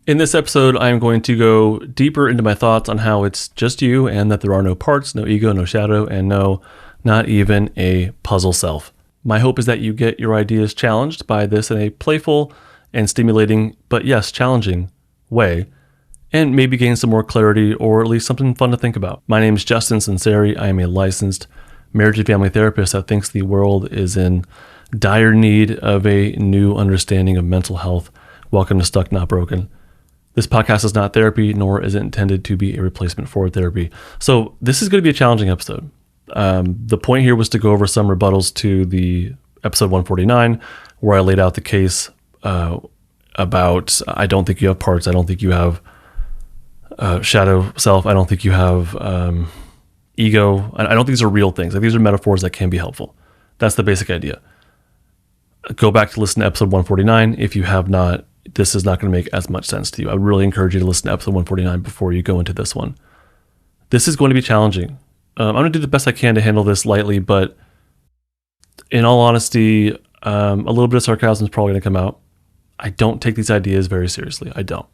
In this episode, I am going to go deeper into my thoughts on how it's just you and that there are no parts, no ego, no shadow, and no, not even a puzzle self. My hope is that you get your ideas challenged by this in a playful and stimulating, but yes, challenging way, and maybe gain some more clarity or at least something fun to think about. My name is Justin Sinceri. I am a licensed marriage and family therapist that thinks the world is in dire need of a new understanding of mental health. Welcome to Stuck Not Broken. This podcast is not therapy, nor is it intended to be a replacement for therapy. So this is going to be a challenging episode. The point here was to go over some rebuttals to the episode 149, where I laid out the case about I don't think you have parts. I don't think you have shadow self. I don't think you have ego. I don't think these are real things. Like, these are metaphors that can be helpful. That's the basic idea. Go back to listen to episode 149 if you have not. This is not going to make as much sense to you. I would really encourage you to listen to episode 149 before you go into this one. This is going to be challenging. I'm going to do the best I can to handle this lightly, but in all honesty, a little bit of sarcasm is probably going to come out. I don't take these ideas very seriously. I don't.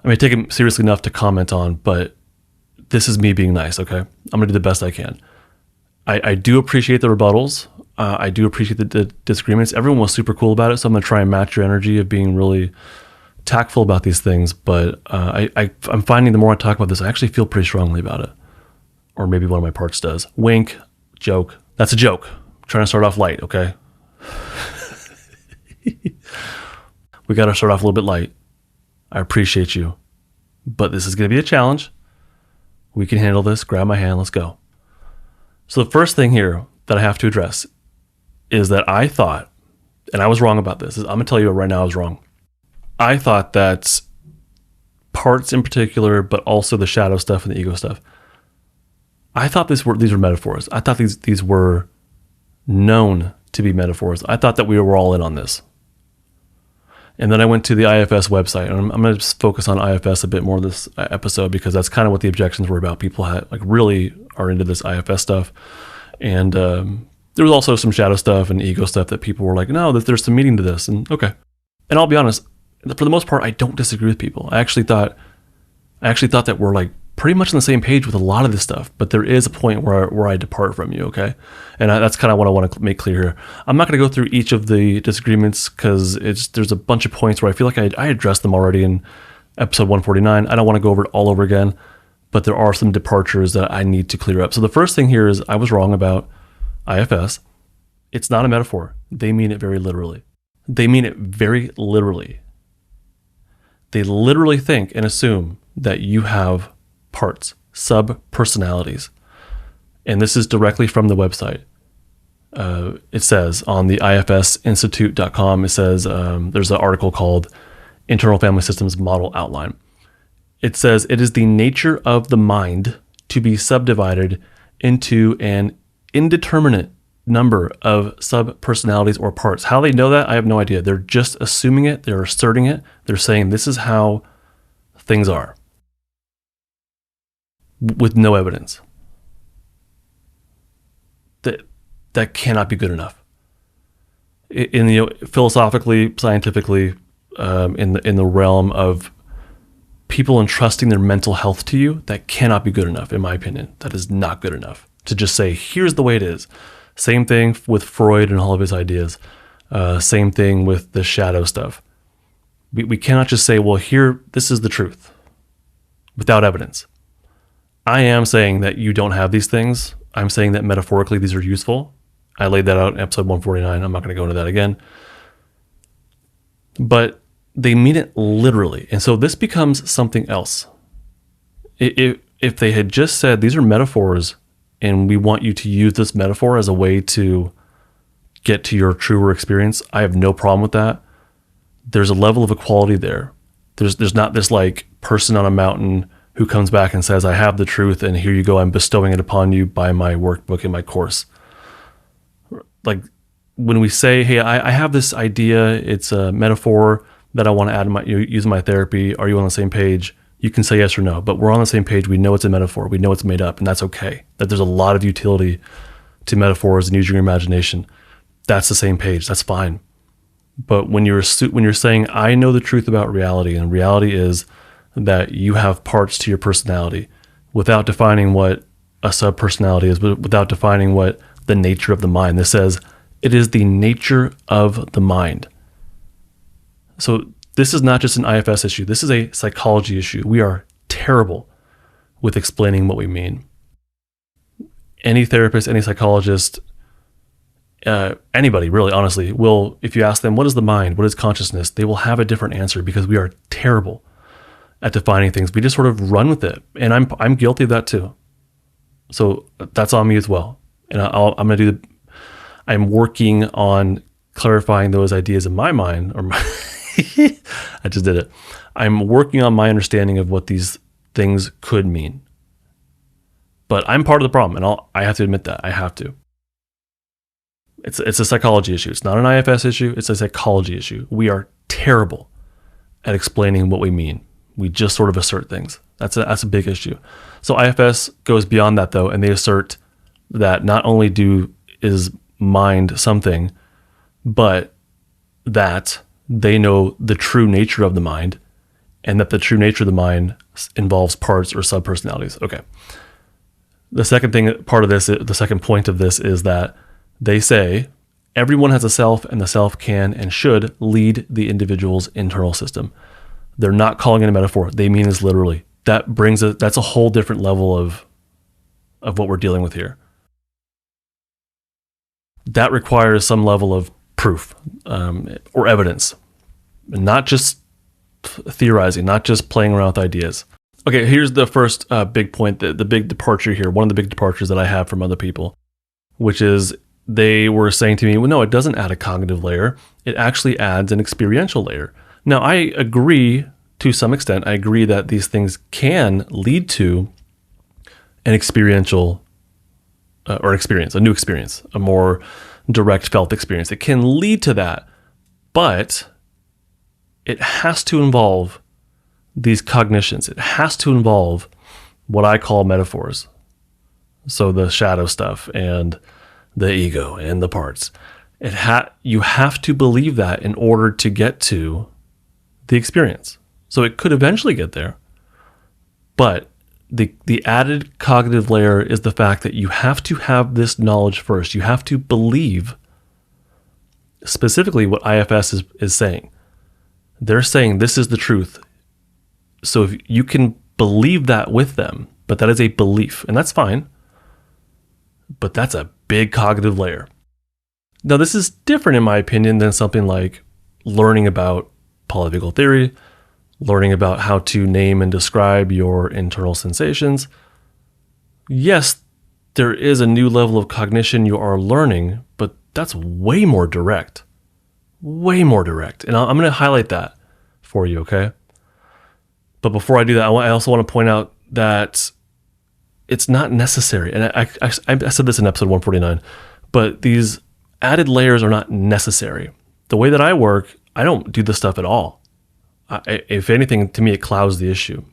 I mean, I take them seriously enough to comment on, but this is me being nice, okay? I'm going to do the best I can. I do appreciate the rebuttals. I do appreciate the disagreements. Everyone was super cool about it, so I'm going to try and match your energy of being really tactful about these things. But I'm finding the more I talk about this, I actually feel pretty strongly about it. Or maybe one of my parts does. Wink, joke. That's a joke. I'm trying to start off light, okay? We got to start off a little bit light. I appreciate you. But this is going to be a challenge. We can handle this. Grab my hand. Let's go. So the first thing here that I have to address is that I thought, and I was wrong about this. I'm going to tell you right now I was wrong. I thought that parts in particular, but also the shadow stuff and the ego stuff, I thought these were metaphors. I thought these were known to be metaphors. I thought that we were all in on this. And then I went to the IFS website, and I'm going to focus on IFS a bit more this episode because that's kind of what the objections were about. People really are into this IFS stuff. And there was also some shadow stuff and ego stuff that people were like, no, that there's some meaning to this. And okay. And I'll be honest, for the most part, I don't disagree with people. I actually thought that we're like pretty much on the same page with a lot of this stuff, but there is a point where I depart from you, okay? And that's kind of what I want to make clear here. I'm not going to go through each of the disagreements because there's a bunch of points where I feel like I addressed them already in episode 149. I don't want to go over it all over again, but there are some departures that I need to clear up. So the first thing here is I was wrong about IFS. It's not a metaphor. They mean it very literally. They mean it very literally. They literally think and assume that you have parts, sub-personalities. And this is directly from the website. It says on the ifsinstitute.com, it says there's an article called Internal Family Systems Model Outline. It says it is the nature of the mind to be subdivided into an indeterminate number of sub-personalities or parts. How they know that, I have no idea. They're just assuming it. They're asserting it. They're saying this is how things are, with no evidence. That cannot be good enough. Philosophically, scientifically, in the realm of people entrusting their mental health to you, that cannot be good enough, in my opinion. That is not good enough to just say, here's the way it is. Same thing with Freud and all of his ideas. Same thing with the shadow stuff. We cannot just say, well, this is the truth without evidence. I am saying that you don't have these things. I'm saying that metaphorically these are useful. I laid that out in episode 149. I'm not going to go into that again. But they mean it literally. And so this becomes something else. If they had just said, these are metaphors, and we want you to use this metaphor as a way to get to your truer experience, I have no problem with that. There's a level of equality there. There's not this like person on a mountain who comes back and says, I have the truth, and here you go, I'm bestowing it upon you by my workbook and my course. Like when we say, hey, I have this idea, it's a metaphor that I want to add use in my therapy. Are you on the same page? You can say yes or no, but we're on the same page. We know it's a metaphor. We know it's made up, and that's okay. That there's a lot of utility to metaphors and using your imagination. That's the same page. That's fine. But when you're saying, I know the truth about reality, and reality is that you have parts to your personality, without defining what a subpersonality is, but without defining what the nature of the mind. This says it is the nature of the mind. So this is not just an IFS issue. This is a psychology issue. We are terrible with explaining what we mean. Any therapist, any psychologist, anybody really, honestly, will, if you ask them, what is the mind? What is consciousness? They will have a different answer because we are terrible at defining things. We just sort of run with it. And I'm guilty of that too. So that's on me as well. And I'm working on clarifying those ideas in my mind, I just did it. I'm working on my understanding of what these things could mean. But I'm part of the problem, and I have to admit that. I have to. It's a psychology issue. It's not an IFS issue. It's a psychology issue. We are terrible at explaining what we mean. We just sort of assert things. That's a big issue. So IFS goes beyond that, though, and they assert that not only is mind something, but that they know the true nature of the mind, and that the true nature of the mind involves parts or subpersonalities. Okay. The second point of this is that they say everyone has a self, and the self can and should lead the individual's internal system. They're not calling it a metaphor. They mean this literally. That's a whole different level of what we're dealing with here. That requires some level of proof or evidence, not just theorizing, not just playing around with ideas. Okay, here's the first big point, the big departure here, one of the big departures that I have from other people, which is they were saying to me, well, no, it doesn't add a cognitive layer. It actually adds an experiential layer. Now, I agree to some extent. I agree that these things can lead to an experiential or experience, a new experience, a more direct felt experience. It can lead to that, but it has to involve these cognitions. It has to involve what I call metaphors. So the shadow stuff and the ego and the parts. You have to believe that in order to get to the experience. So it could eventually get there, but the added cognitive layer is the fact that you have to have this knowledge first. You have to believe specifically what IFS is saying. They're saying this is the truth. So if you can believe that with them, but that is a belief, and that's fine, but that's a big cognitive layer. Now, this is different, in my opinion, than something like learning about polyvagal theory, learning about how to name and describe your internal sensations. Yes, there is a new level of cognition you are learning, but that's way more direct. Way more direct. And I'm going to highlight that for you, okay? But before I do that, I also want to point out that it's not necessary. And I said this in episode 149, but these added layers are not necessary. The way that I work, I don't do this stuff at all. If anything, to me, it clouds the issue.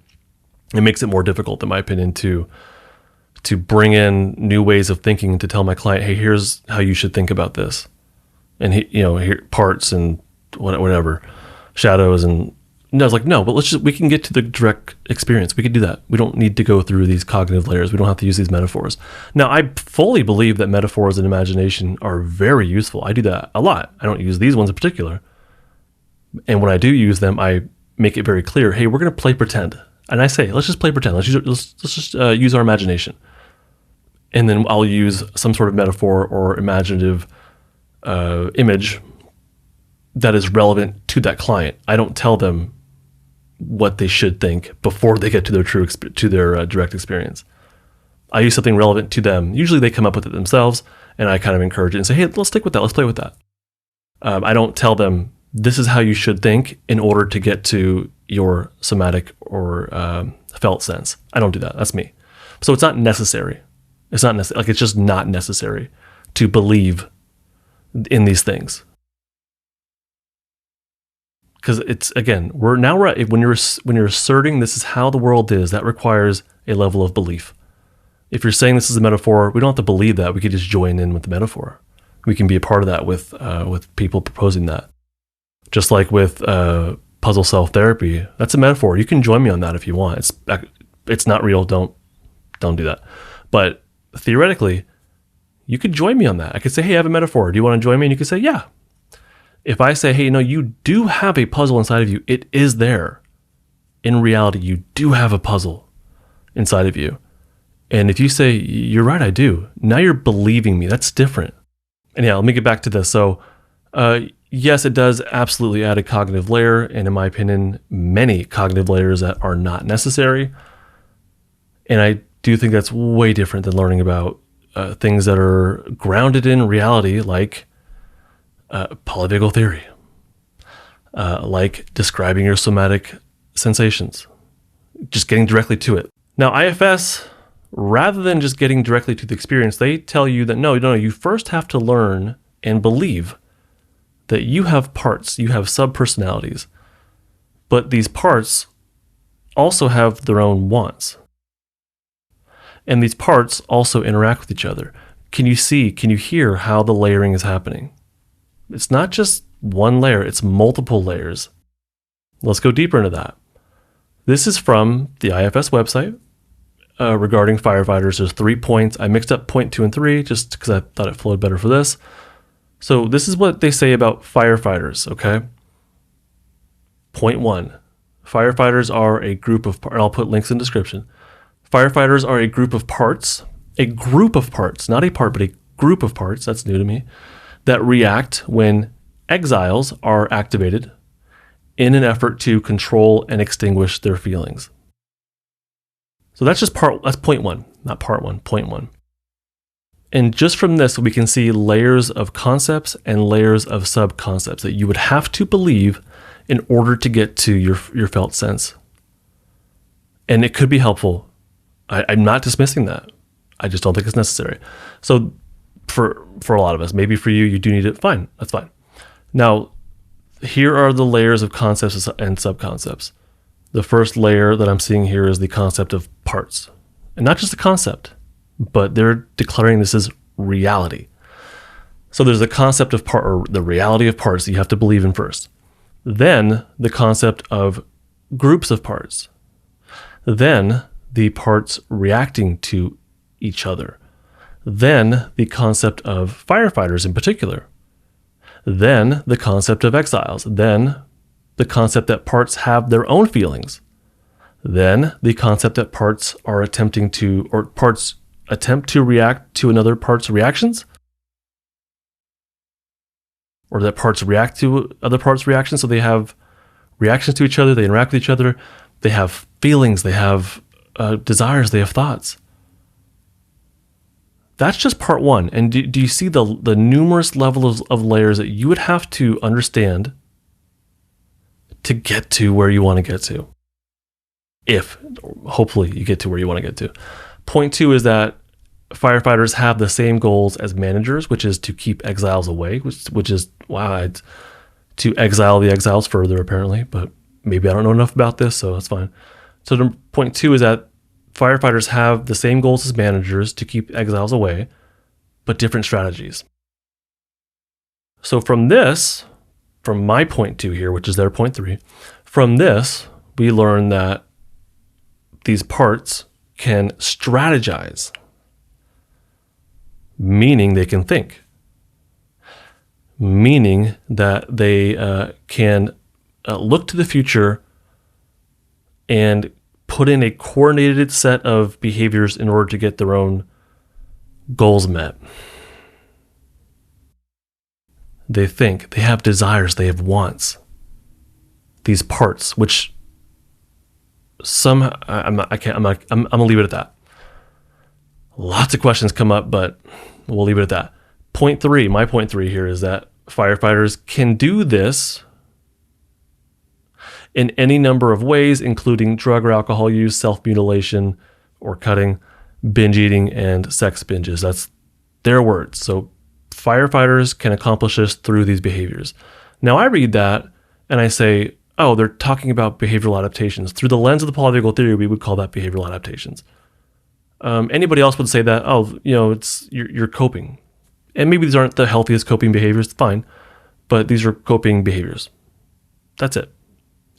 It makes it more difficult, in my opinion, to bring in new ways of thinking, to tell my client, hey, here's how you should think about this. And here parts and whatever, shadows and no, I was like, no, but we can get to the direct experience. We can do that. We don't need to go through these cognitive layers. We don't have to use these metaphors. Now, I fully believe that metaphors and imagination are very useful. I do that a lot. I don't use these ones in particular. And when I do use them, I make it very clear, hey, we're going to play pretend. And I say, let's just play pretend. Let's just use our imagination. And then I'll use some sort of metaphor or imaginative image that is relevant to that client. I don't tell them what they should think before they get to their direct experience. I use something relevant to them. Usually they come up with it themselves, and I kind of encourage it and say, hey, let's stick with that. Let's play with that. I don't tell them, this is how you should think in order to get to your somatic or felt sense. I don't do that. That's me. So it's not necessary. It's not necessary. Like, it's just not necessary to believe in these things. Because it's, again, when you're asserting this is how the world is, that requires a level of belief. If you're saying this is a metaphor, we don't have to believe that. We could just join in with the metaphor. We can be a part of that with people proposing that. Just like with puzzle self-therapy, that's a metaphor. You can join me on that if you want. It's not real. Don't do that. But theoretically, you could join me on that. I could say, hey, I have a metaphor. Do you want to join me? And you could say, yeah. If I say, hey, no, you do have a puzzle inside of you, it is there. In reality, you do have a puzzle inside of you. And if you say, you're right, I do, now you're believing me. That's different. And yeah, let me get back to this. So yes, it does absolutely add a cognitive layer. And in my opinion, many cognitive layers that are not necessary. And I do think that's way different than learning about things that are grounded in reality, like polyvagal theory, like describing your somatic sensations, just getting directly to it. Now, IFS, rather than just getting directly to the experience, they tell you that no, you first have to learn and believe that you have parts, you have subpersonalities, but these parts also have their own wants. And these parts also interact with each other. Can you hear how the layering is happening? It's not just one layer, it's multiple layers. Let's go deeper into that. This is from the IFS website regarding firefighters. There's 3 points. I mixed up point 2 and 3 just because I thought it flowed better for this. So this is what they say about firefighters, okay? Point 1, firefighters are a group of, I'll put links in the description. Firefighters are a group of parts, not a part, but a group of parts, that's new to me, that react when exiles are activated in an effort to control and extinguish their feelings. So that's point 1, not part 1, point 1. And just from this, we can see layers of concepts and layers of sub-concepts that you would have to believe in order to get to your felt sense. And it could be helpful. I'm not dismissing that. I just don't think it's necessary. So for a lot of us, maybe for you, you do need it. Fine, that's fine. Now, here are the layers of concepts and sub-concepts. The first layer that I'm seeing here is the concept of parts. And not just the concept, but they're declaring this as reality. So there's the concept of part, or the reality of parts that you have to believe in first. Then the concept of groups of parts. Then the parts reacting to each other. Then the concept of firefighters in particular. Then the concept of exiles. Then the concept that parts have their own feelings. Then the concept that parts are parts attempt to react to another part's reactions. Or that parts react to other parts' reactions. So they have reactions to each other, they interact with each other, they have feelings, they have desires, they have thoughts. That's just part 1. And do you see the numerous levels of layers that you would have to understand to get to where you want to get to? If, hopefully, you get to where you want to get to. Point 2 is that firefighters have the same goals as managers, which is to keep exiles away, which is, wow, to exile the exiles further, apparently. But maybe I don't know enough about this, so that's fine. So point 2 is that firefighters have the same goals as managers to keep exiles away, but different strategies. So from my point 2 here, which is their point 3, from this, we learn that these parts can strategize, meaning they can think, meaning that they can look to the future and put in a coordinated set of behaviors in order to get their own goals met. They think, they have desires, they have wants. These parts, which I'm gonna leave it at that. Lots of questions come up, but we'll leave it at that. Point 3, my point 3 here is that firefighters can do this in any number of ways, including drug or alcohol use, self-mutilation or cutting, binge eating, and sex binges. That's their words. So firefighters can accomplish this through these behaviors. Now I read that and I say, oh, they're talking about behavioral adaptations. Through the lens of the polyvagal theory, we would call that behavioral adaptations. Anybody else would say that, oh, you're coping. And maybe these aren't the healthiest coping behaviors, fine, but these are coping behaviors. That's it.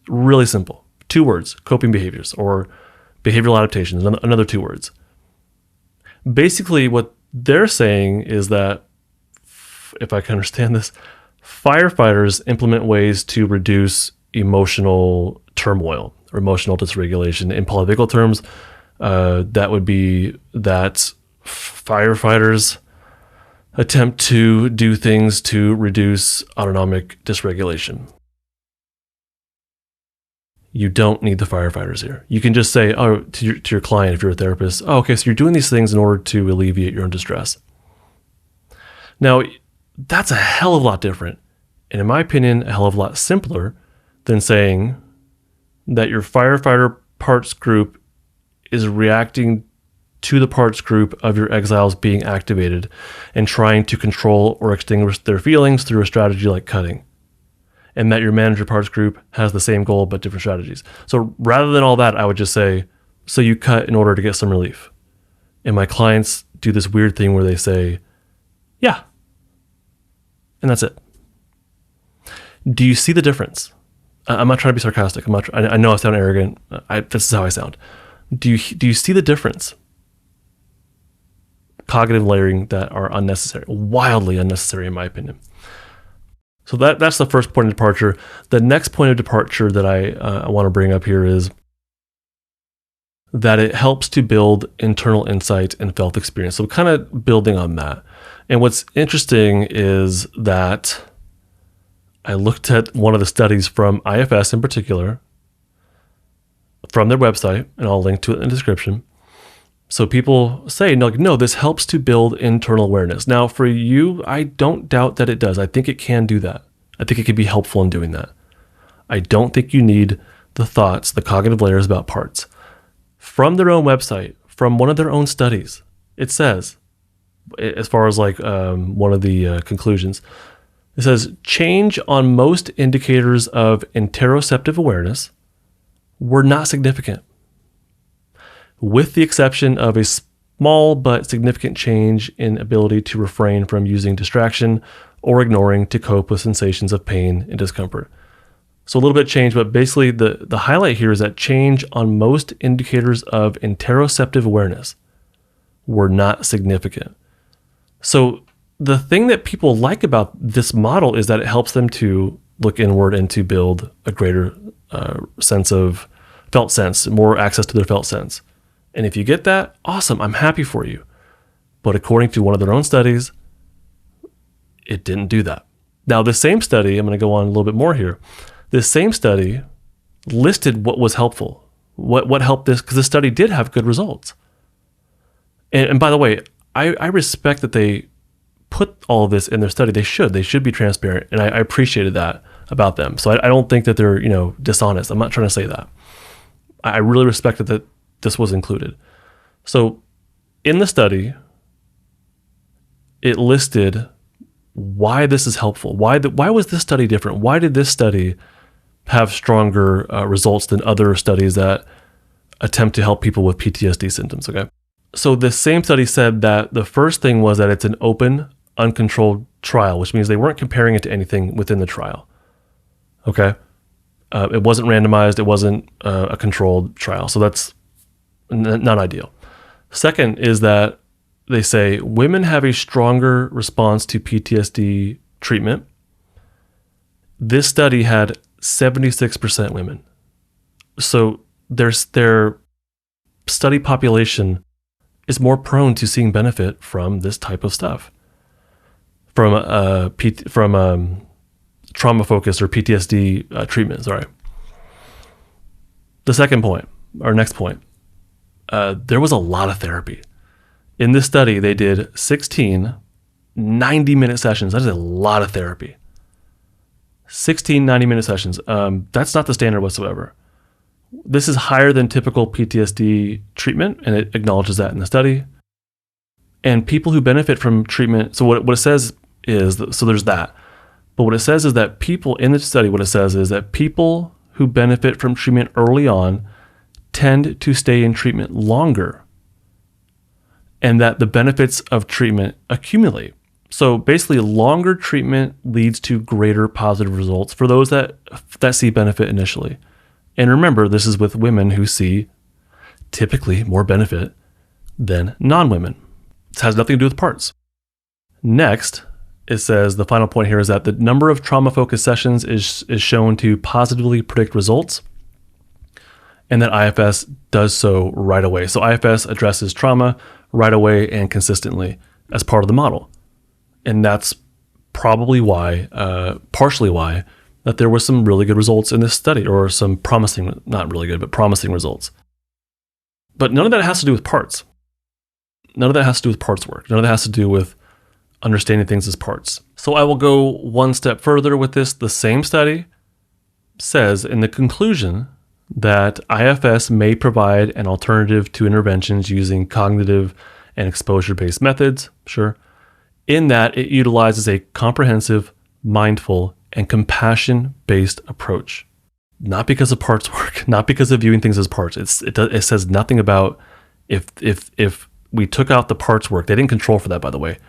Really simple. 2 words, coping behaviors or behavioral adaptations, another 2 words. Basically, what they're saying is that, if I can understand this, firefighters implement ways to reduce emotional turmoil or emotional dysregulation. In polyvagal terms, that would be that firefighters attempt to do things to reduce autonomic dysregulation. You don't need the firefighters here. You can just say, to your client, if you're a therapist, okay, so you're doing these things in order to alleviate your own distress. Now, that's a hell of a lot different, and in my opinion, a hell of a lot simpler than saying that your firefighter parts group is reacting to the parts group of your exiles being activated and trying to control or extinguish their feelings through a strategy like cutting. And that your manager parts group has the same goal but different strategies. So rather than all that, I would just say, so you cut in order to get some relief. And my clients do this weird thing where they say, yeah. And that's it. Do you see the difference? I'm not trying to be sarcastic. I know I sound arrogant. This is how I sound. Do you see the difference? Cognitive layering that are unnecessary, wildly unnecessary in my opinion. So that's the first point of departure. The next point of departure that I want to bring up here is that it helps to build internal insight and felt experience. So kind of building on that. And what's interesting is that I looked at one of the studies from IFS in particular, from their website, and I'll link to it in the description. So people say, no, this helps to build internal awareness. Now, for you, I don't doubt that it does. I think it can do that. I think it can be helpful in doing that. I don't think you need the thoughts, the cognitive layers about parts. From their own website, from one of their own studies, it says, as far as like one of the conclusions, it says, change on most indicators of interoceptive awareness were not significant, with the exception of a small but significant change in ability to refrain from using distraction or ignoring to cope with sensations of pain and discomfort. So a little bit of change, but basically the highlight here is that change on most indicators of interoceptive awareness were not significant. So the thing that people like about this model is that it helps them to look inward and to build a greater sense of felt sense, more access to their felt sense. And if you get that, awesome, I'm happy for you. But according to one of their own studies, it didn't do that. Now, this same study, I'm going to go on a little bit more here. This same study listed what was helpful, what helped this, because the study did have good results. And by the way, I respect that they put all of this in their study. They should be transparent, and I appreciated that about them. So I don't think that they're dishonest. I'm not trying to say that. I really respected that this was included. So in the study, it listed why this is helpful. Why was this study different? Why did this study have stronger results than other studies that attempt to help people with PTSD symptoms? Okay. So this same study said that the first thing was that it's an open, uncontrolled trial, which means they weren't comparing it to anything within the trial. Okay. It wasn't randomized. It wasn't a controlled trial. So that's not ideal. Second is that they say women have a stronger response to PTSD treatment. This study had 76% women. So their study population is more prone to seeing benefit from this type of stuff, from trauma-focused or PTSD treatment. Sorry. The second point, or next point, there was a lot of therapy. In this study, they did 16 90-minute sessions. That is a lot of therapy. 16 90-minute sessions. That's not the standard whatsoever. This is higher than typical PTSD treatment, and it acknowledges that in the study. And people who benefit from treatment, so what it says is, so there's that. But what it says is that people in the study, what it says is that people who benefit from treatment early on tend to stay in treatment longer, and that the benefits of treatment accumulate. So basically, longer treatment leads to greater positive results for those that see benefit initially. And remember, this is with women who see typically more benefit than non-women. This has nothing to do with parts. Next, it says the final point here is that the number of trauma-focused sessions is shown to positively predict results, and that IFS does so right away. So IFS addresses trauma right away and consistently as part of the model. And that's probably why, partially why, that there was some really good results in this study, or some promising, not really good, but promising results. But none of that has to do with parts. None of that has to do with parts work. None of that has to do with understanding things as parts. So I will go one step further with this. The same study says in the conclusion that IFS may provide an alternative to interventions using cognitive and exposure-based methods, sure, in that it utilizes a comprehensive, mindful, and compassion-based approach. Not because of parts work, not because of viewing things as parts. It says nothing about if we took out the parts work. They didn't control for that, by the way.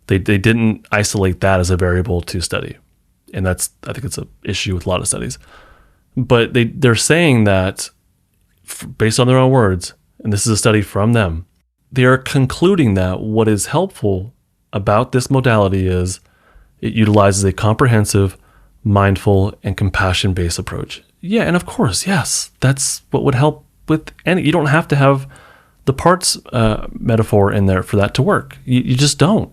They didn't isolate that as a variable to study. And I think it's an issue with a lot of studies. But they're saying that, based on their own words, and this is a study from them, they are concluding that what is helpful about this modality is it utilizes a comprehensive, mindful, and compassion-based approach. Yeah, and of course, yes, that's what would help with any. You don't have to have the parts metaphor in there for that to work. You just don't.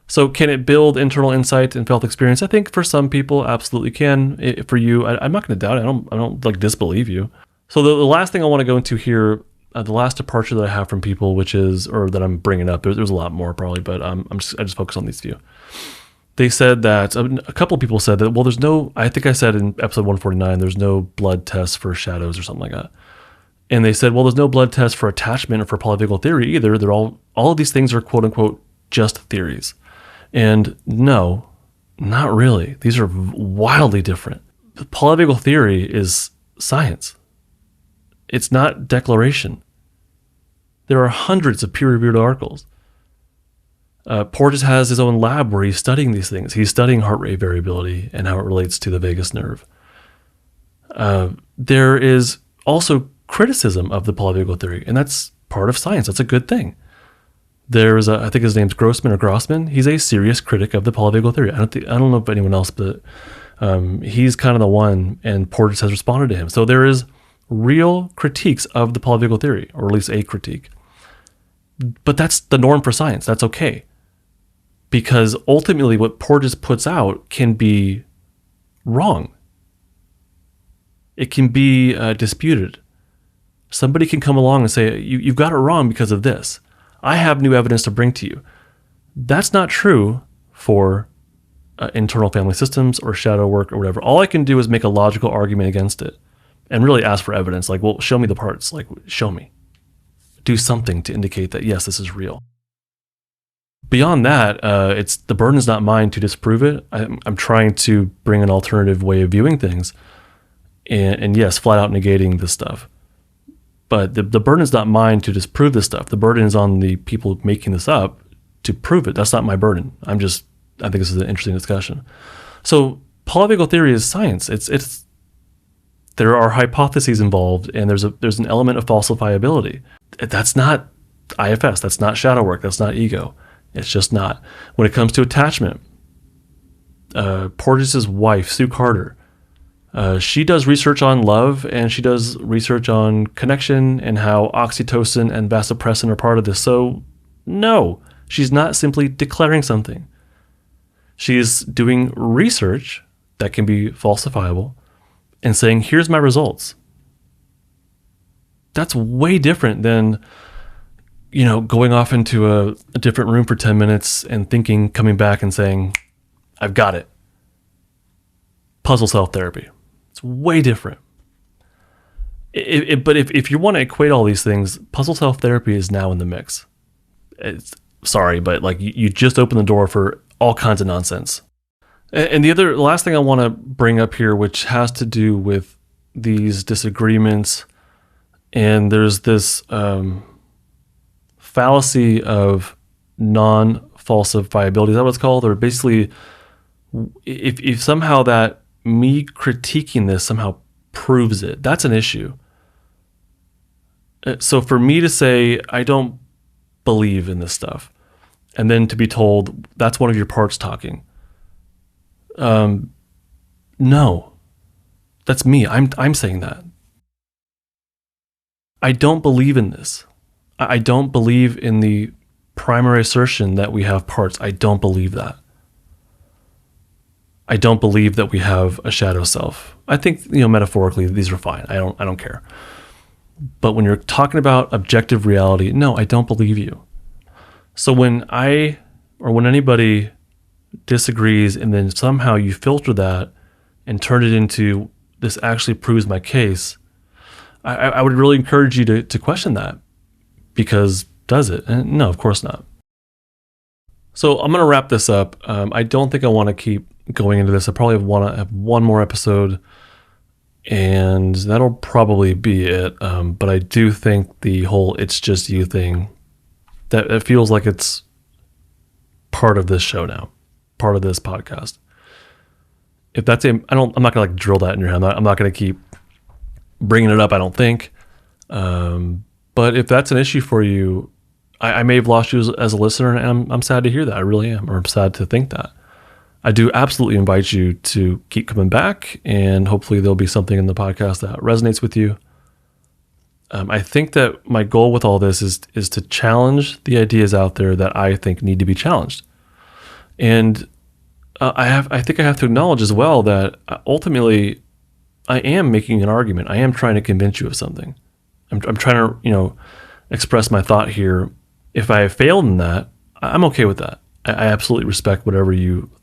So can it build internal insight and felt experience? I think for some people, absolutely can. For you, I'm not going to doubt it. I don't like disbelieve you. So the last thing I want to go into here, the last departure that I have from people, which is, or that I'm bringing up, there's a lot more probably, but I just focus on these few. They said that, a couple of people said that, well, there's no, I think I said in episode 149, there's no blood test for shadows or something like that. And they said, well, there's no blood test for attachment or for polyvagal theory either. They're all of these things are quote unquote just theories. And no, not really. These are wildly different. The polyvagal theory is science. It's not declaration. There are hundreds of peer-reviewed articles. Porges has his own lab where he's studying these things. He's studying heart rate variability and how it relates to the vagus nerve. There is also criticism of the polyvagal theory, and that's part of science. That's a good thing. There's I think his name's Grossman. He's a serious critic of the polyvagal theory. I don't know if anyone else, but he's kind of the one, and Porges has responded to him. So there is real critiques of the polyvagal theory, or at least a critique. But that's the norm for science. That's okay. Because ultimately what Porges puts out can be wrong. It can be disputed. Somebody can come along and say, you've got it wrong because of this. I have new evidence to bring to you. That's not true for internal family systems or shadow work or whatever. All I can do is make a logical argument against it and really ask for evidence. Like, well, show me the parts. Like, show me. Do something to indicate that, yes, this is real. Beyond that, it's the burden is not mine to disprove it. I'm trying to bring an alternative way of viewing things. And yes, flat out negating this stuff. But the burden is not mine to disprove this stuff. The burden is on the people making this up to prove it. That's not my burden. I think this is an interesting discussion. So polyvagal theory is science. There are hypotheses involved, and there's an element of falsifiability. That's not IFS. That's not shadow work. That's not ego. It's just not. When it comes to attachment, Porges' wife, Sue Carter, she does research on love, and she does research on connection and how oxytocin and vasopressin are part of this. So no, she's not simply declaring something. She's doing research that can be falsifiable and saying, here's my results. That's way different than, going off into a different room for 10 minutes and coming back and saying, I've got it. Puzzle self-therapy. It's way different. But if you want to equate all these things, puzzle self-therapy is now in the mix. Sorry, but like you just open the door for all kinds of nonsense. And the last thing I want to bring up here, which has to do with these disagreements, and there's this fallacy of non falsifiability. Is that what it's called? Or basically, if somehow that me critiquing this somehow proves it, that's an issue. So for me to say, I don't believe in this stuff, and then to be told that's one of your parts talking. No, that's me. I'm saying that. I don't believe in this. I don't believe in the primary assertion that we have parts. I don't believe that. I don't believe that we have a shadow self. I think, metaphorically, these are fine. I don't care. But when you're talking about objective reality, no, I don't believe you. So when anybody disagrees and then somehow you filter that and turn it into, this actually proves my case, I would really encourage you to question that, because does it? And no, of course not. So I'm going to wrap this up. I don't think I want to keep going into this. I probably want to have one more episode, and that'll probably be it. But I do think the whole "it's just you" thing, that it feels like it's part of this show now, part of this podcast. If that's I'm not gonna drill that in your head. I'm not gonna keep bringing it up, I don't think. But if that's an issue for you, I may have lost you as a listener, and I'm sad to hear that. I really am, or I'm sad to think that. I do absolutely invite you to keep coming back, and hopefully there'll be something in the podcast that resonates with you. I think that my goal with all this is to challenge the ideas out there that I think need to be challenged. And I think I have to acknowledge as well that ultimately I am making an argument. I am trying to convince you of something. I'm trying to, express my thought here. If I have failed in that, I'm okay with that. I absolutely respect whatever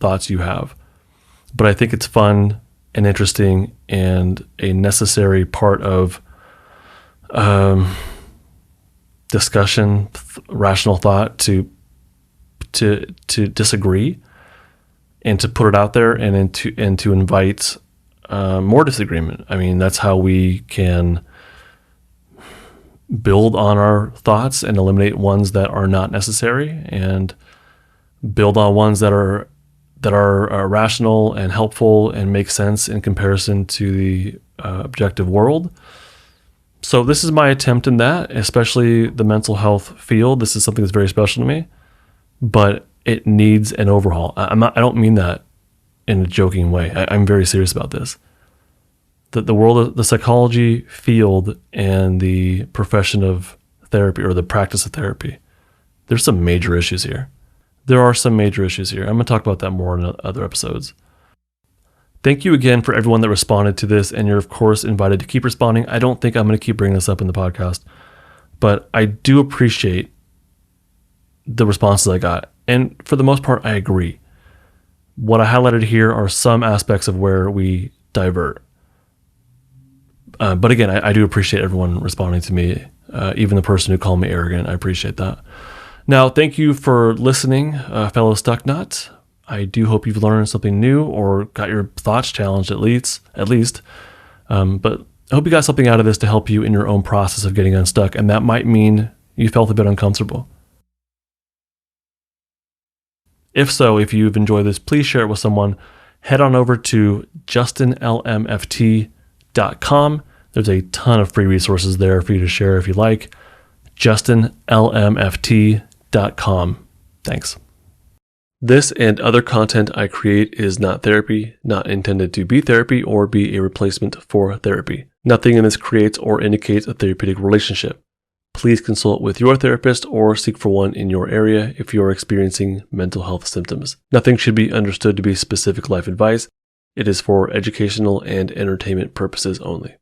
thoughts you have. But I think it's fun and interesting and a necessary part of discussion, rational thought, to disagree and to put it out there, and to invite more disagreement. I mean, that's how we can build on our thoughts and eliminate ones that are not necessary, and build on ones that are rational and helpful and make sense in comparison to the objective world. So this is my attempt in that, especially the mental health field. This is something that's very special to me, but it needs an overhaul. I don't mean that in a joking way. I'm very serious about this. The world of the psychology field and the profession of therapy, or the practice of therapy, there's some major issues here. There are some major issues here. I'm going to talk about that more in other episodes. Thank you again for everyone that responded to this, and you're of course invited to keep responding. I don't think I'm going to keep bringing this up in the podcast, but I do appreciate the responses I got. And for the most part, I agree. What I highlighted here are some aspects of where we divert. But again, I do appreciate everyone responding to me, even the person who called me arrogant. I appreciate that. Now, thank you for listening, fellow Stucknuts. I do hope you've learned something new or got your thoughts challenged at least. But I hope you got something out of this to help you in your own process of getting unstuck, and that might mean you felt a bit uncomfortable. If so, if you've enjoyed this, please share it with someone. Head on over to justinlmft.com. There's a ton of free resources there for you to share if you like. justinlmft.com. Thanks. This and other content I create is not therapy, not intended to be therapy or be a replacement for therapy. Nothing in this creates or indicates a therapeutic relationship. Please consult with your therapist or seek for one in your area if you are experiencing mental health symptoms. Nothing should be understood to be specific life advice. It is for educational and entertainment purposes only.